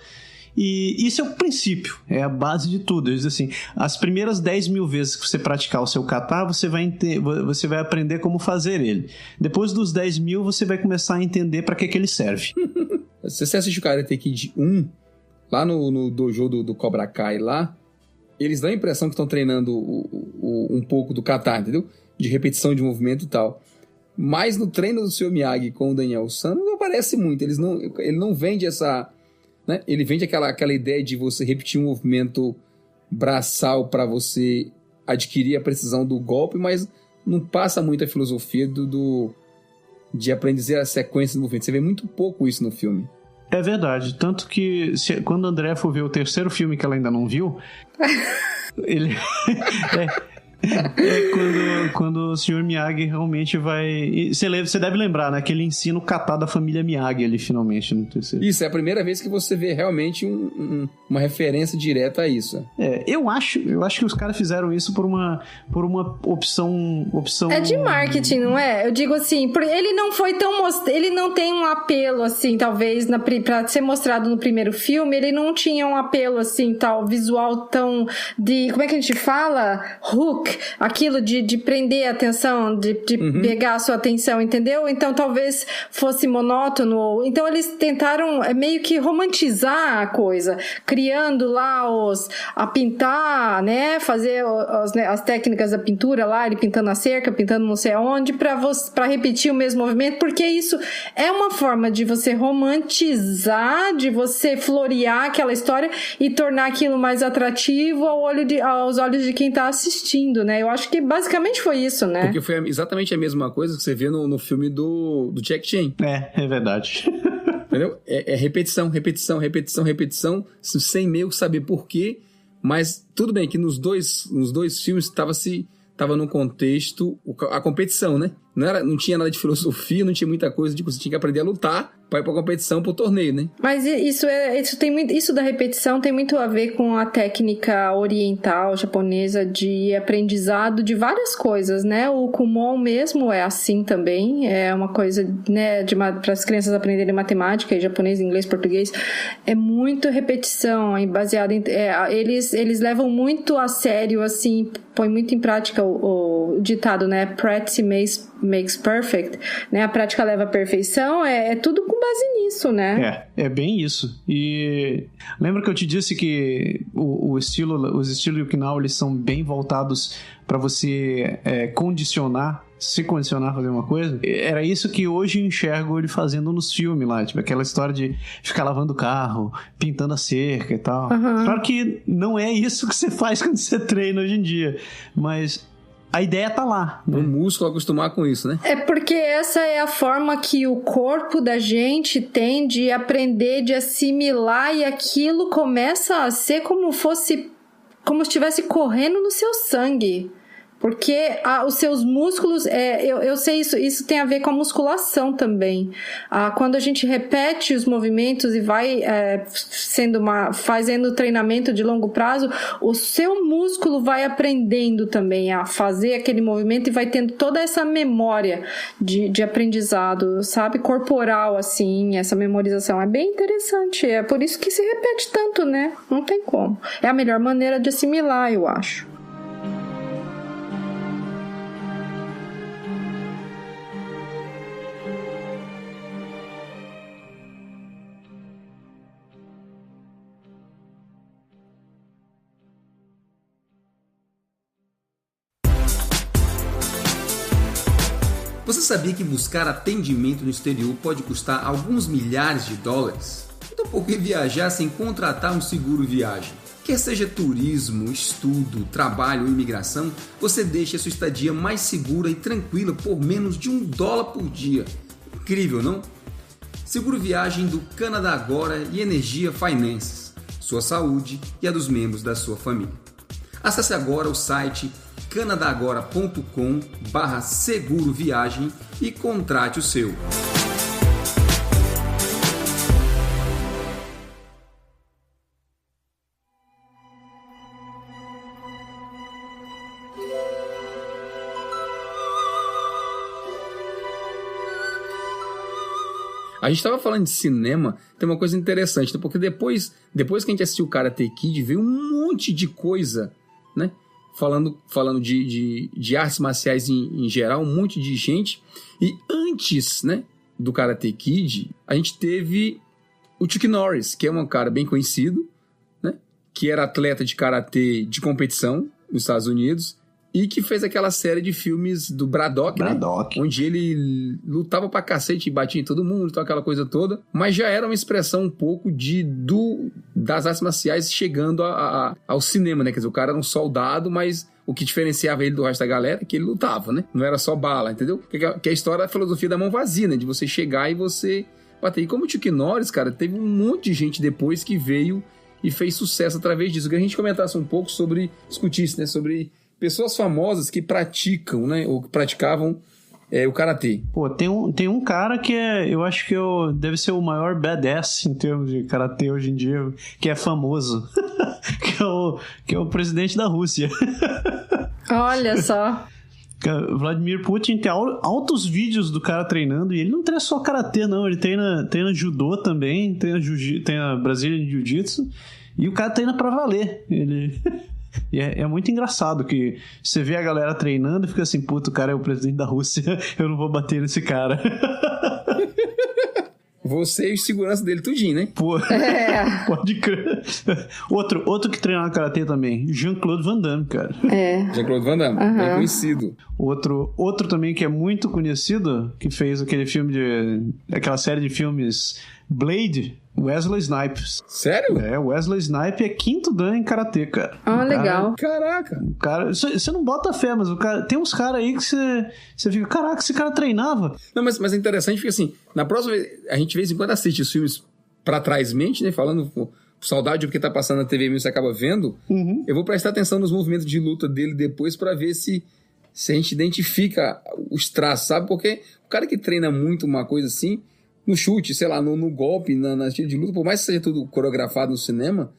E isso é o princípio, é a base de tudo. Eles dizem assim, as primeiras 10 mil vezes que você praticar o seu kata, você vai aprender como fazer ele. Depois dos 10 mil, você vai começar a entender para que ele serve. Se você assiste o Karate Kid 1, lá no dojo do Cobra Kai lá, eles dão a impressão que estão treinando um pouco do kata, entendeu? De repetição de movimento e tal. Mas no treino do Sr. Miyagi com o Daniel San não aparece muito. Ele não vende essa... Né? Ele vende aquela ideia de você repetir um movimento braçal para você adquirir a precisão do golpe, mas não passa muito a filosofia de aprender a sequência do movimento. Você vê muito pouco isso no filme. É verdade, tanto que quando o André for ver o terceiro filme que ela ainda não viu, ele... quando o Sr. Miyagi realmente vai... Você deve lembrar, né? Que ele ensina o kata da família Miyagi ali, finalmente, no terceiro. Isso, é a primeira vez que você vê realmente uma referência direta a isso. Eu acho que os caras fizeram isso por uma opção... É de marketing, não é? Eu digo assim, ele não foi tão... Ele não tem um apelo, assim, talvez, pra ser mostrado no primeiro filme, ele não tinha um apelo, assim, tal, visual tão... Como é que a gente fala? Hook. Aquilo de prender a atenção, de pegar a sua atenção, entendeu? Então talvez fosse monótono. Então eles tentaram meio que romantizar a coisa, criando lá a pintar, né? Fazer as técnicas da pintura lá, ele pintando a cerca, pintando não sei aonde, pra repetir o mesmo movimento, porque isso é uma forma de você romantizar, de você florear aquela história e tornar aquilo mais atrativo aos olhos de quem tá assistindo, né? Eu acho que basicamente foi isso, né? Porque foi exatamente a mesma coisa que você vê no filme do Jack Chan. É verdade. Entendeu? É repetição, sem meio saber por quê, mas tudo bem que nos dois filmes estava num contexto, a competição, né? Não tinha nada de filosofia, não tinha muita coisa, você tinha que aprender a lutar para ir pra competição, pro torneio, né? Mas isso da repetição tem muito a ver com a técnica oriental, japonesa, de aprendizado de várias coisas, né? O Kumon mesmo é assim também, é uma coisa, né, para as crianças aprenderem matemática, japonês, inglês, português, é muito repetição, baseado em... eles levam muito a sério, assim, põe muito em prática o ditado, né? Practice makes perfect, né? A prática leva à perfeição, é tudo com base nisso, né? É bem isso. E lembra que eu te disse que os estilos de Okinawa, eles são bem voltados para você se condicionar a fazer uma coisa? Era isso que hoje eu enxergo ele fazendo nos filmes lá, tipo aquela história de ficar lavando o carro, pintando a cerca e tal. Claro que não é isso que você faz quando você treina hoje em dia, mas a ideia tá lá. O músculo acostumar com isso, né? É porque essa é a forma que o corpo da gente tem de aprender, de assimilar, e aquilo começa a ser como se estivesse correndo no seu sangue. Porque os seus músculos, eu sei isso tem a ver com a musculação também. Quando a gente repete os movimentos e vai fazendo treinamento de longo prazo, o seu músculo vai aprendendo também a fazer aquele movimento e vai tendo toda essa memória de aprendizado, sabe? Corporal, assim, essa memorização. É bem interessante. É por isso que se repete tanto, né? Não tem como. É a melhor maneira de assimilar, eu acho. Você sabia que buscar atendimento no exterior pode custar alguns milhares de dólares? Então por que viajar sem contratar um seguro viagem? Quer seja turismo, estudo, trabalho ou imigração, você deixa a sua estadia mais segura e tranquila por menos de $1 por dia. Incrível, não? Seguro viagem do Canadá Agora e Energia Finances. Sua saúde e a dos membros da sua família. Acesse agora o site canadagora.com/seguro viagem e contrate o seu. A gente estava falando de cinema, tem uma coisa interessante, né? Porque depois que a gente assistiu o Karate Kid, veio um monte de coisa, né? Falando de artes marciais em geral, um monte de gente. E antes, né, do Karate Kid, a gente teve o Chuck Norris, que é um cara bem conhecido, né, que era atleta de karatê de competição nos Estados Unidos e que fez aquela série de filmes do Braddock, né, onde ele lutava pra cacete e batia em todo mundo, então aquela coisa toda, mas já era uma expressão um pouco das artes marciais chegando ao cinema, né? Quer dizer, o cara era um soldado, mas o que diferenciava ele do resto da galera é que ele lutava, né? Não era só bala, entendeu? Que é a história da filosofia da mão vazia, né? De você chegar e você bater. E como o Chuck Norris, cara, teve um monte de gente depois que veio e fez sucesso através disso. Que a gente comentasse um pouco discutisse, né? Sobre pessoas famosas que praticam, né? Ou que praticavam o karatê. Pô, tem um cara que eu acho que deve ser o maior badass em termos de karatê hoje em dia, que é famoso, que é o presidente da Rússia. Olha só. Vladimir Putin tem altos vídeos do cara treinando, e ele não treina só karatê, não, ele treina judô também, treina Brazilian Jiu-Jitsu, e o cara treina pra valer. E é muito engraçado que você vê a galera treinando e fica assim, puta, o cara é o presidente da Rússia, eu não vou bater nesse cara. Você e o segurança dele tudinho, né? Pô, pode crer. Outro que treina no karatê também, Jean-Claude Van Damme, cara. Jean-Claude Van Damme, bem conhecido. Outro também que é muito conhecido, que fez aquela série de filmes Blade, Wesley Snipes. Sério? Wesley Snipes é 5º dan em karatê, cara. Legal. Caraca. Cara, você não bota fé, mas tem uns caras aí que você fica, caraca, esse cara treinava. Não, mas é interessante porque assim, na próxima vez, a gente de vez em quando assiste os filmes pra trás mente, né? Falando por saudade porque tá passando na TV mesmo, você acaba vendo. Uhum. Eu vou prestar atenção nos movimentos de luta dele depois pra ver se a gente identifica os traços, sabe? Porque o cara que treina muito uma coisa assim, no chute, sei lá, no golpe, na estilo de luta, por mais que seja tudo coreografado no cinema,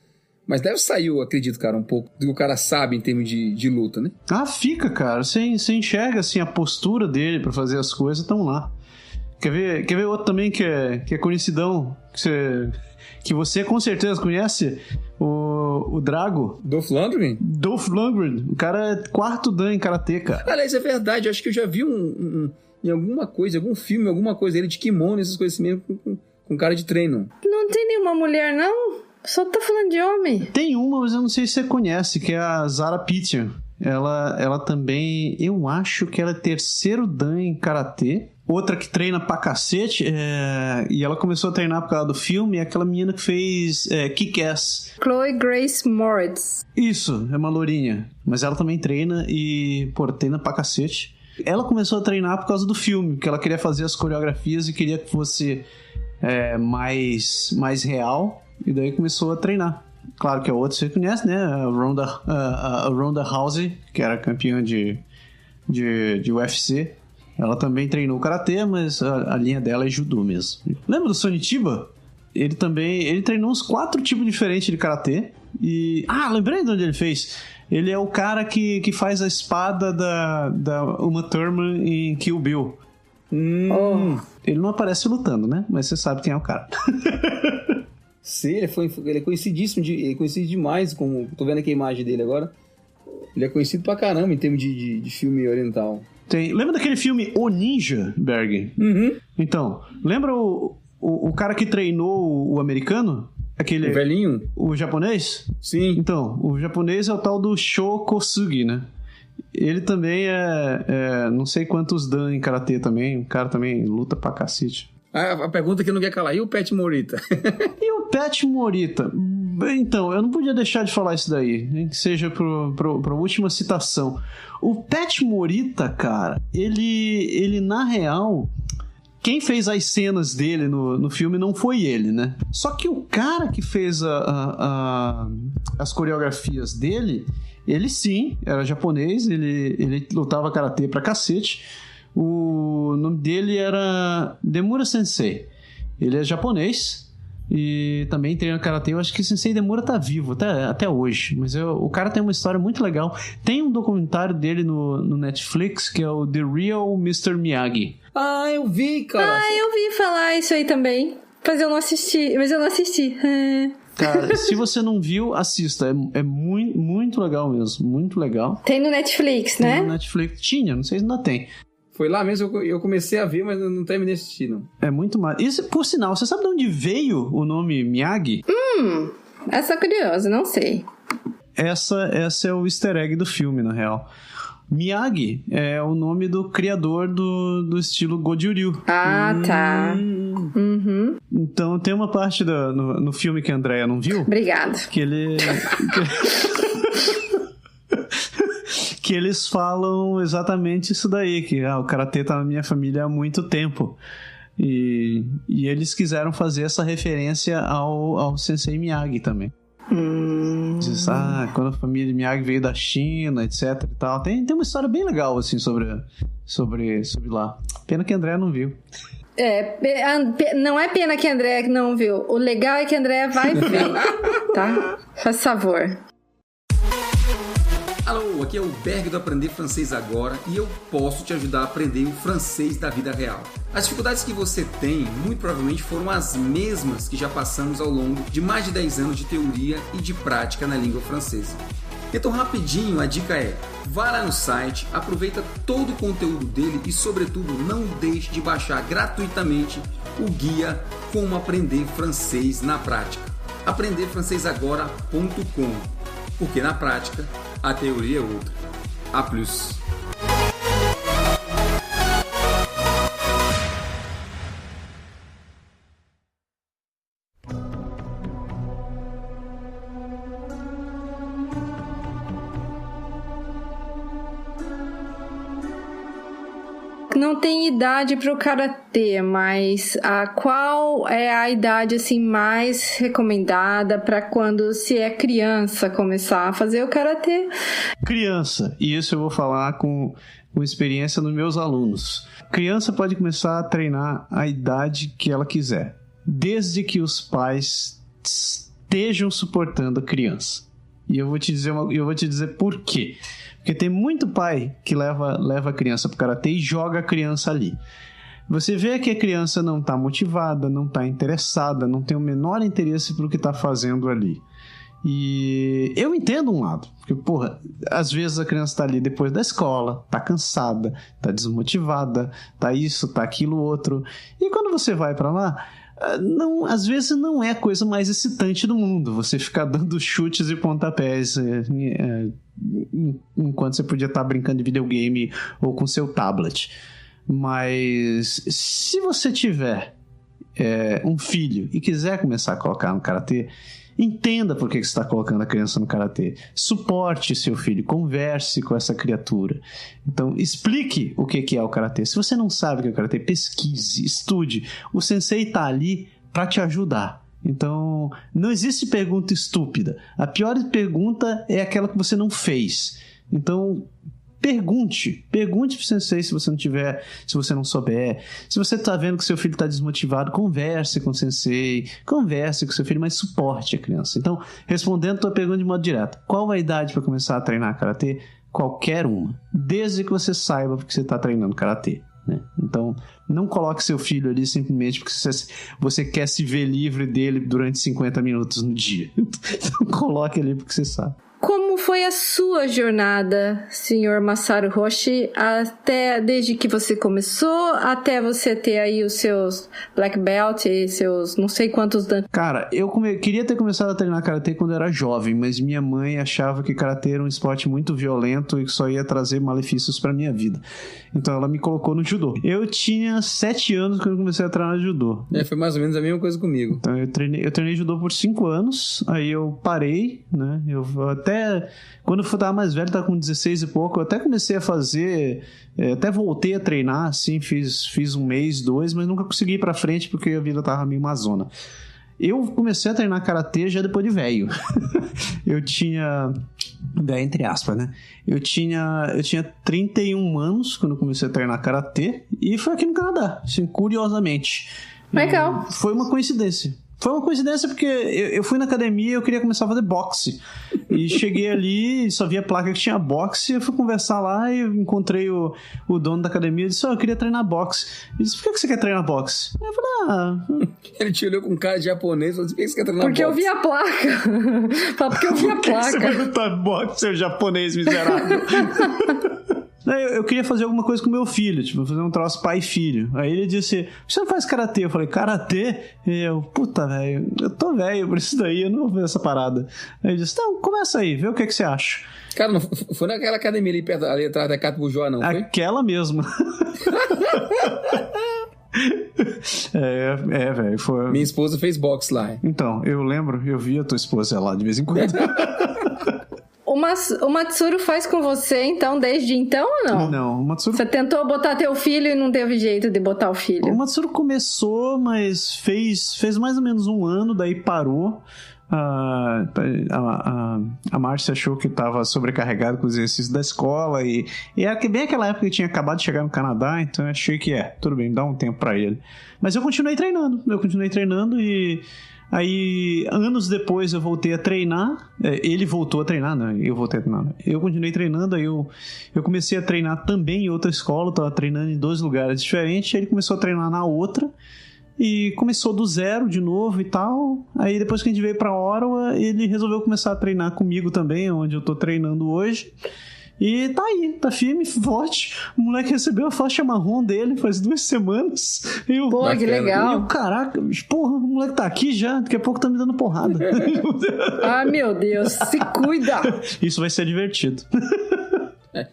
mas deve sair, eu acredito, cara, um pouco do que o cara sabe em termos de luta, né? Fica, cara. Você enxerga, assim, a postura dele pra fazer as coisas, estão lá. Quer ver outro também que é conhecidão, que você com certeza conhece? O Drago. Dolph Lundgren? Dolph Lundgren. O cara é 4º dan em karatê, cara. Aliás, é verdade. Eu acho que eu já vi em alguma coisa, algum filme, alguma coisa, ele de kimono, essas coisas assim mesmo, com cara de treino. Não tem nenhuma mulher, não? Só tá falando de homem. Tem uma, mas eu não sei se você conhece, que é a Zara Peter. Ela também, eu acho que ela é 3º dan em karatê. Outra que treina pra cacete, e ela começou a treinar por causa do filme, é aquela menina que fez Kick-Ass. Chloe Grace Moretz. Isso, é uma lourinha. Mas ela também treina e, pô, treina pra cacete. Ela começou a treinar por causa do filme, porque ela queria fazer as coreografias e queria que fosse mais real, e daí começou a treinar. Claro que a outra você conhece, né? A Ronda Rousey, que era campeã de UFC. Ela também treinou karatê, mas a linha dela é judô mesmo. Lembra do Sonny Chiba? Ele treinou uns 4 tipos diferentes de karatê. E... lembrei de onde ele fez. Ele é o cara que faz a espada da Uma Thurman em Kill Bill. Ele não aparece lutando, né? Mas você sabe quem é o cara. Sim, ele é conhecidíssimo, ele é conhecido demais. Tô vendo aqui a imagem dele agora. Ele é conhecido pra caramba em termos de filme oriental. Lembra daquele filme O Ninja, Berg? Uhum. Então, lembra o cara que treinou o americano? O velhinho? O japonês? Sim. Então, o japonês é o tal do Sho Kosugi, né? Ele também é não sei quantos dan em karatê também. O cara também luta pra cacete. A pergunta que não quer calar. E o Pat Morita? E o Pat Morita? Então, eu não podia deixar de falar isso daí. Nem que seja pra última citação. O Pat Morita, cara, ele na real... Quem fez as cenas dele no filme não foi ele, né? Só que o cara que fez as coreografias dele, ele sim, era japonês, ele lutava karatê pra cacete. O nome dele era Demura Sensei. Ele é japonês e também treina karatê. Eu acho que Sensei Demura tá vivo até hoje. Mas o cara tem uma história muito legal. Tem um documentário dele no Netflix que é o The Real Mr. Miyagi. Eu vi, cara. Eu vi falar isso aí também. Mas eu não assisti. Cara, se você não viu, assista. É muito, muito legal mesmo. Muito legal. Tem no Netflix, né? Tem no Netflix. Tinha, não sei se ainda tem. Foi lá mesmo, eu comecei a ver, mas eu não terminei de assistir, não. É muito mais. Isso, por sinal, você sabe de onde veio o nome Miyagi? Essa é curiosa, não sei. Essa é o easter egg do filme, na real. Miyagi é o nome do criador do estilo Goju-ryu. Tá. Uhum. Então tem uma parte no filme que a Andrea não viu. Obrigada. Que ele... que eles falam exatamente isso daí, que o karatê tá na minha família há muito tempo. E eles quiseram fazer essa referência ao Sensei Miyagi também. Diz, quando a família Miyagi veio da China, etc e tal. Tem uma história bem legal, assim, sobre lá. Pena que a Andrea não viu. Não é pena que a Andrea não viu. O legal é que a Andrea vai ver, tá? Faz favor. Alô, aqui é o Berg do Aprender Francês Agora e eu posso te ajudar a aprender o francês da vida real. As dificuldades que você tem, muito provavelmente, foram as mesmas que já passamos ao longo de mais de 10 anos de teoria e de prática na língua francesa. Então, rapidinho, a dica é: vá lá no site, aproveita todo o conteúdo dele e, sobretudo, não deixe de baixar gratuitamente o guia Como Aprender Francês na Prática. aprenderfrancesagora.com, porque na prática a teoria é outra. A plus. Não tem idade para o karatê, mas qual é a idade assim mais recomendada para quando se é criança começar a fazer o karatê? Criança, e isso eu vou falar com experiência nos meus alunos. Criança pode começar a treinar a idade que ela quiser, desde que os pais estejam suportando a criança. E eu vou te dizer por quê. Porque tem muito pai que leva a criança pro karatê e joga a criança ali. Você vê que a criança não está motivada, não está interessada, não tem o menor interesse pro que está fazendo ali. E eu entendo um lado, porque, às vezes a criança está ali depois da escola, está cansada, está desmotivada, está isso, está aquilo outro. E quando você vai para lá, às vezes não é a coisa mais excitante do mundo você ficar dando chutes e pontapés enquanto você podia estar brincando de videogame ou com seu tablet. Mas se você tiver um filho e quiser começar a colocar no karatê, entenda por que você está colocando a criança no karatê. Suporte seu filho, converse com essa criatura. Então, explique o que é o karatê. Se você não sabe o que é o karatê, pesquise, estude. O sensei está ali para te ajudar. Então, não existe pergunta estúpida. A pior pergunta é aquela que você não fez. Então, pergunte pro sensei se você não tiver, se você não souber. Se você tá vendo que seu filho tá desmotivado, converse com o sensei, converse com seu filho, mas suporte a criança. Então, respondendo a tua pergunta de modo direto, qual a idade para começar a treinar karatê? Qualquer uma, desde que você saiba porque você tá treinando karatê, né? Então, não coloque seu filho ali simplesmente porque você quer se ver livre dele durante 50 minutos no dia. Então, coloque ali porque você sabe. Como foi a sua jornada, senhor Masaru Roshi, desde que você começou até você ter aí os seus black belt e seus não sei quantos... Cara, eu queria ter começado a treinar karatê quando eu era jovem, mas minha mãe achava que karatê era um esporte muito violento e que só ia trazer malefícios pra minha vida. Então ela me colocou no judô. Eu tinha 7 anos quando eu comecei a treinar judô. Foi mais ou menos a mesma coisa comigo. Então eu treinei judô por 5 anos, aí eu parei, né? Até quando eu tava mais velho, tava com 16 e pouco, eu até comecei a fazer, até voltei a treinar, assim, fiz 1 mês, 2, mas nunca consegui ir pra frente porque a vida tava meio mazona. Eu comecei a treinar karatê já depois de velho. Eu tinha... velho entre aspas, né? Eu tinha 31 anos quando eu comecei a treinar karatê e foi aqui no Canadá, assim, curiosamente. Legal. Foi uma coincidência. Foi uma coincidência porque eu fui na academia e eu queria começar a fazer boxe. E cheguei ali, só vi a placa que tinha boxe, eu fui conversar lá e encontrei o dono da academia e disse, eu queria treinar boxe. Ele disse, por que você quer treinar boxe? Eu falei, Ele te olhou com cara de japonês e falou, por que você quer treinar porque boxe? Porque eu vi a placa. Porque eu vi a placa. Você vai lutar boxe, seu japonês miserável? Eu queria fazer alguma coisa com meu filho, tipo, fazer um troço pai e filho. Aí ele disse, por que você não faz karatê? Eu falei, karatê? Puta, velho, eu tô velho por isso daí, eu não vou fazer essa parada. Aí ele disse, então, começa aí, vê o que você acha. Cara, não foi naquela academia ali, perto, ali atrás da Cato Bujoá, não foi? Aquela mesma. Velho, foi... Minha esposa fez boxe lá. Então, eu lembro, eu vi a tua esposa lá de vez em quando. O Matsuru faz com você, então, desde então ou não? Não, o Matsuru... Você tentou botar teu filho e não teve jeito de botar o filho? O Matsuru começou, mas fez mais ou menos 1 ano, daí parou. A Márcia achou que estava sobrecarregado com os exercícios da escola e era bem aquela época que tinha acabado de chegar no Canadá, então eu achei que tudo bem, dá um tempo pra ele. Mas eu continuei treinando e... Aí, anos depois eu voltei a treinar, ele voltou a treinar, né? Eu voltei a treinar. Eu continuei treinando, aí eu comecei a treinar também em outra escola, tava treinando em 2 lugares diferentes, aí ele começou a treinar na outra, e começou do zero de novo e tal. Aí depois que a gente veio pra Ottawa, ele resolveu começar a treinar comigo também, onde eu tô treinando hoje. E tá aí, tá firme, forte. O moleque recebeu a faixa marrom dele faz 2 semanas. Pô, que legal. Eu, caraca, porra, o moleque tá aqui já, daqui a pouco tá me dando porrada. Ah, meu Deus, se cuida. Isso vai ser divertido.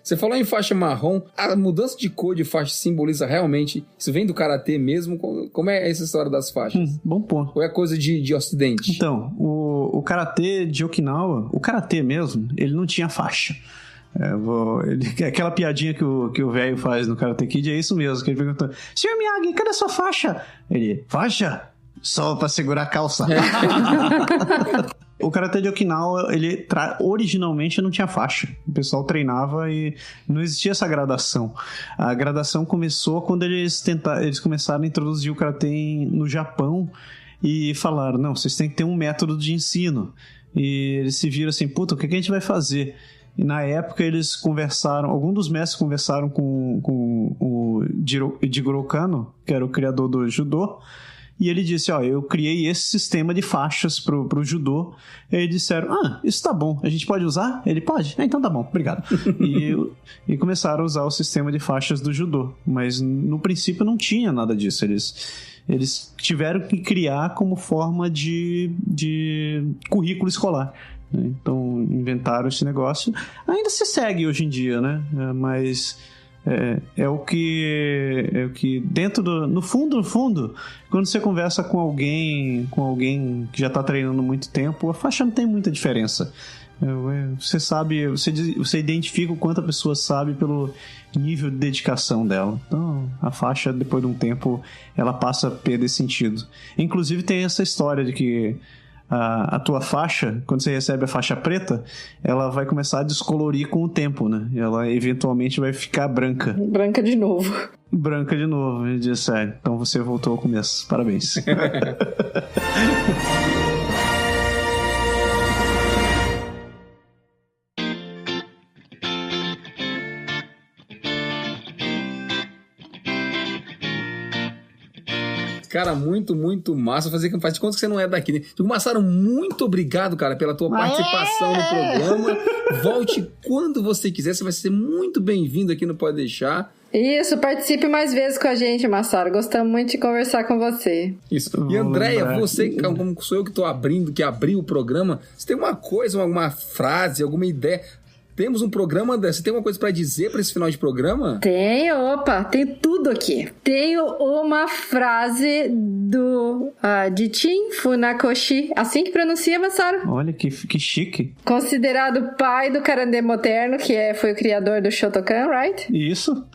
Você falou em faixa marrom, a mudança de cor de faixa simboliza realmente, isso vem do karatê mesmo? Como é essa história das faixas? Bom ponto. Ou é coisa de ocidente? Então, o karatê de Okinawa, o karatê mesmo, ele não tinha faixa. Aquela piadinha que o velho faz no Karate Kid é isso mesmo, que ele pergunta, Sr. Miyagi, cadê a sua faixa? Ele, faixa? Só pra segurar a calça. O Karate de Okinawa, ele originalmente não tinha faixa. O pessoal treinava e não existia essa gradação. A gradação começou quando eles começaram a introduzir o Karate no Japão e falaram, não, vocês têm que ter um método de ensino. E eles se viram assim, puta, o que a gente vai fazer? E na época eles conversaram, alguns dos mestres conversaram com o Jigoro Kano, que era o criador do judô, e ele disse, eu criei esse sistema de faixas pro judô. E eles disseram, isso tá bom, a gente pode usar? Ele pode? Então tá bom, obrigado. E começaram a usar o sistema de faixas do judô, mas no princípio não tinha nada disso, eles tiveram que criar como forma de currículo escolar. Então inventaram esse negócio. Ainda se segue hoje em dia, né? Mas É o que dentro no fundo, quando você conversa com alguém que já tá treinando muito tempo, a faixa não tem muita diferença. Você sabe, você identifica o quanto a pessoa sabe pelo nível de dedicação dela. Então, a faixa, depois de um tempo, ela passa a perder sentido. Inclusive, tem essa história de que a tua faixa, quando você recebe a faixa preta, ela vai começar a descolorir com o tempo, né? Ela eventualmente vai ficar branca. Branca de novo. Branca de novo. Ele diz, então você voltou ao começo. Parabéns. Cara, muito, muito massa. Faz de conta que você não é daqui, né? Massaro, muito obrigado, cara, pela tua participação no programa. Volte quando você quiser. Você vai ser muito bem-vindo aqui no Pode Deixar. Isso, participe mais vezes com a gente, Massaro. Gostamos muito de conversar com você. Isso. E Andréia, você, como sou eu que abriu o programa, você tem uma coisa, uma frase, alguma ideia? Temos um programa, André. Você tem alguma coisa pra dizer pra esse final de programa? Tenho, tem tudo aqui. Tenho uma frase do Jichin Funakoshi, assim que pronuncia, Massaro. Olha, que chique. Considerado pai do Karate moderno, que foi o criador do Shotokan, right? Isso.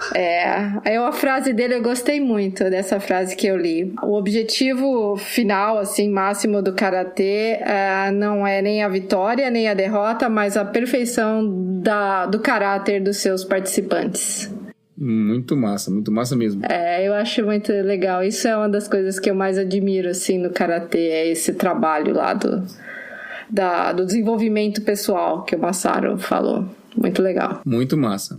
Aí uma frase dele, eu gostei muito dessa frase que eu li. O objetivo final, assim, máximo do Karatê não é nem a vitória, nem a derrota, mas a perfeição do caráter dos seus participantes. Muito massa mesmo. Eu acho muito legal. Isso é uma das coisas que eu mais admiro, assim, no Karatê, é esse trabalho lá do desenvolvimento pessoal que o Massaro falou. Muito legal. Muito massa.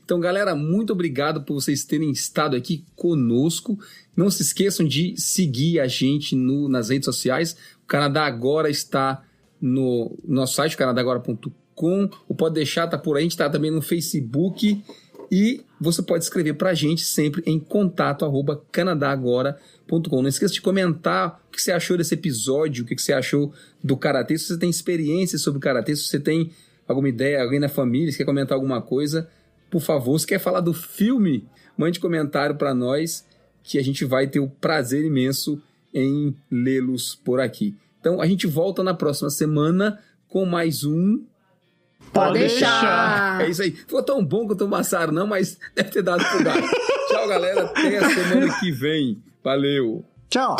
Então, galera, muito obrigado por vocês terem estado aqui conosco. Não se esqueçam de seguir a gente nas redes sociais. O Canadá Agora está no nosso site, canadagora.com. O Pode Deixar tá por aí, a gente tá também no Facebook e você pode escrever pra gente sempre em contato@canadagora.com. Não esqueça de comentar o que você achou desse episódio, o que você achou do Karatê, se você tem experiência sobre o Karatê, se você tem alguma ideia, alguém na família, se quer comentar alguma coisa, por favor, se quer falar do filme, mande comentário pra nós que a gente vai ter o prazer imenso em lê-los por aqui. Então a gente volta na próxima semana com mais um Pode deixar. É isso aí. Ficou tão bom quanto o Massaro, não, mas deve ter dado pro gato. Tchau, galera. Até a semana que vem. Valeu. Tchau.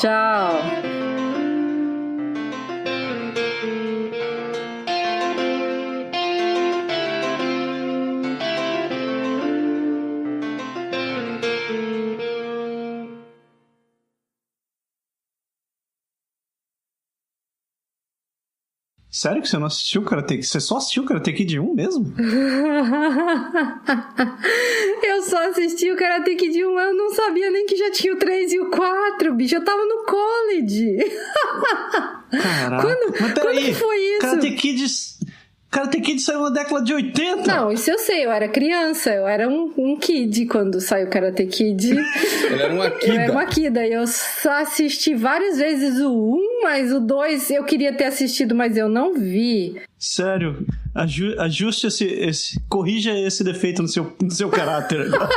Sério que você não assistiu o Karate Kid? Você só assistiu o Karate Kid 1 mesmo? Eu só assisti o Karate Kid 1, eu não sabia nem que já tinha o 3 e o 4, bicho. Eu tava no college. Caraca. Quando que foi isso? Karate Kid saiu na década de 80. Não, isso eu sei, eu era criança, eu era um kid quando saiu o Karate Kid. Ela era uma kida. Eu era uma kida, e eu só assisti várias vezes o 1, mas o 2 eu queria ter assistido, mas eu não vi. Sério, ajuste corrija esse defeito no seu caráter agora.